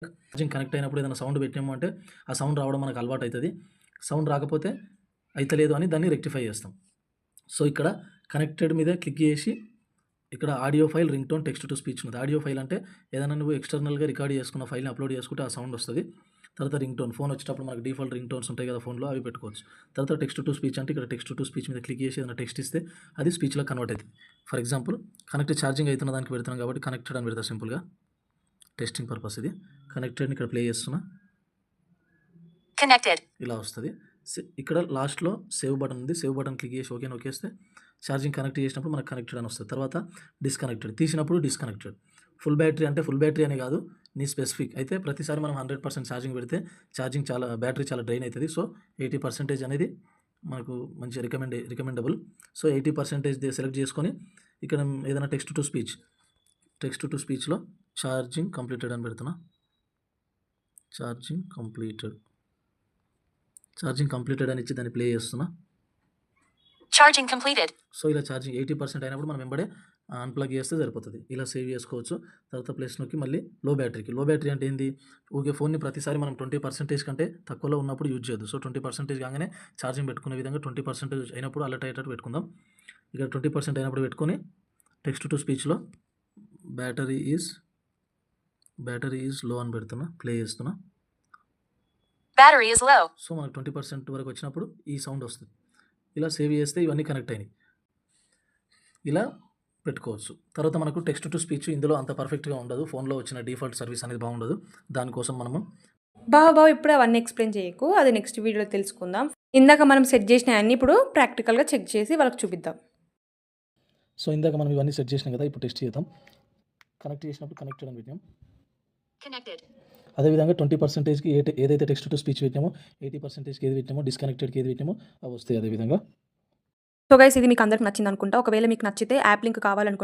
Charging connect అయినప్పుడు ఏదైనా sound పెట్టాము అంటే ఆ సౌండ్ రావడం మనకు అలవాటు అవుతుంది. సౌండ్ రాకపోతే అయితలేదు అని దాన్ని రెక్టిఫై చేస్తాం. సో ఇక్కడ కనెక్టెడ్ మీద క్లిక్ చేసి ఇక్కడ audio file ring tone text to speech ఉంది. ఆడియో ఫైల్ అంటే ఏదైనా నువ్వు ఎక్స్టర్నల్గా రికార్డ్ చేసుకున్న ఫైల్ని అప్లోడ్ చేసుకుంటే ఆ సౌండ్ వస్తుంది. తర్వాత రింగ్ టోన్, ఫోన్ వచ్చేటప్పుడు మనకు డిఫాల్ట్ రింగ్ టోన్స్ ఉంటాయి కదా ఫోన్లో, అవి పెట్టుకోవచ్చు. తర్వాత టెక్స్ట్ టు స్పీచ్ అంటే ఇక్కడ టెక్స్ట్ టు స్పీచ్ మీద క్లిక్ చేసి ఏదైనా టెక్స్ట్ ఇస్తే అది స్పీచ్లో కన్వర్ట్ అవుతుంది. ఫర్ ఎగ్జాంపుల్ కనెక్ట్ ఛార్జింగ్ అవుతున్న దానికి పెడుతున్నాం కాబట్టి కనెక్టెడ్ అని పెడతా సింపుల్గా. టెస్టింగ్ పర్పస్ ఇది. కనెక్టెడ్ని ఇక్కడ ప్లే చేస్తున్నా, Connected. ఇలా వస్తుంది. ఇక్కడ లాస్ట్లో సేవ్ బటన్ ఉంది. సేవ్ బటన్ క్లిక్ చేసి ఓకే నొక్కేస్తే ఛార్జింగ్ కనెక్ట్ చేసినప్పుడు మనకు కనెక్టెడ్ అని వస్తుంది. తర్వాత డిస్కనెక్టెడ్, తీసినప్పుడు డిస్కనెక్టెడ్. ఫుల్ బ్యాటరీ అంటే ఫుల్ బ్యాటరీ అని కాదు, నీ స్పెసిఫిక్. అయితే ప్రతిసారి మనం 100% ఛార్జింగ్ పెడితే బ్యాటరీ చాలా డ్రైన్ అవుతుంది. సో 80% అనేది మనకు మంచి రికమెండబుల్. సో 80% సెలెక్ట్ చేసుకొని ఇక్కడ ఏదైనా టెక్స్ట్ టు స్పీచ్లో ఛార్జింగ్ కంప్లీటెడ్ అని పెడుతున్నా. ఛార్జింగ్ కంప్లీటెడ్ అని ఇచ్చి దాన్ని ప్లే చేస్తున్నా. Charging completed. సో ఇలా ఛార్జింగ్ 80% అయినప్పుడు మనం వెంబడే అన్ప్లగ్ చేస్తే సరిపోతుంది. ఇలా సేవ్ చేసుకోవచ్చు. తర్వాత ప్లస్ నొక్కి మళ్ళీ లో బ్యాటరీ అంటే ఏంది, ఓకే ఫోన్ని ప్రతిసారి మనం 20% కంటే తక్కువలో ఉన్నప్పుడు యూజ్ చేయొద్దు. సో 20% కాగానే ఛార్జింగ్ పెట్టుకునే విధంగా 20% అయినప్పుడు అలర్ట్ అయ్యేటట్టు పెట్టుకుందాం. ఇక్కడ 20% అయినప్పుడు పెట్టుకొని టెక్స్ట్ టు స్పీచ్లో బ్యాటరీ ఈజ్ లో అని పెడుతున్నా, ప్లే చేస్తున్నా. Battery is low. సో మనకు 20% వరకు వచ్చినప్పుడు ఈ సౌండ్ వస్తుంది. ఇలా సేవ్ చేస్తే ఇవన్నీ కనెక్ట్ అయినాయి. ఇలా పెట్టుకోవచ్చు. తర్వాత మనకు టెక్స్ట్ టు స్పీచ్ ఇందులో అంత పర్ఫెక్ట్గా ఉండదు. ఫోన్లో వచ్చిన డిఫాల్ట్ సర్వీస్ అనేది బాగుండదు. దానికోసం మనము బావ ఇప్పుడు అవన్నీ ఎక్స్ప్లెయిన్ చేయకు, అది నెక్స్ట్ వీడియోలో తెలుసుకుందాం. ఇందాక మనం సెట్ చేసిన అన్ని ఇప్పుడు ప్రాక్టికల్గా చెక్ చేసి వాళ్ళకి చూపిద్దాం. సో ఇందాక మనం ఇవన్నీ సెట్ చేసినాం కదా, ఇప్పుడు టెస్ట్ చేద్దాం. కనెక్ట్ చేసినప్పుడు కనెక్టెడ్ అని పెట్టాం. Connected. అదేవిధంగా 20%కి ఏదైతే టెక్స్ట్ టు స్పీచ్ పెట్టామో 80%కి ఏది పెట్టామో డిస్కనెక్టెడ్కి ఏది పెట్టామో అవి వస్తాయి. అదేవిధంగా సో గైస్ ఇది మీకు అందరికి నచ్చింది అనుకుంటా. ఒకవేళ మీకు నచ్చితే యాప్ లింక్ కావాలనుకుంటే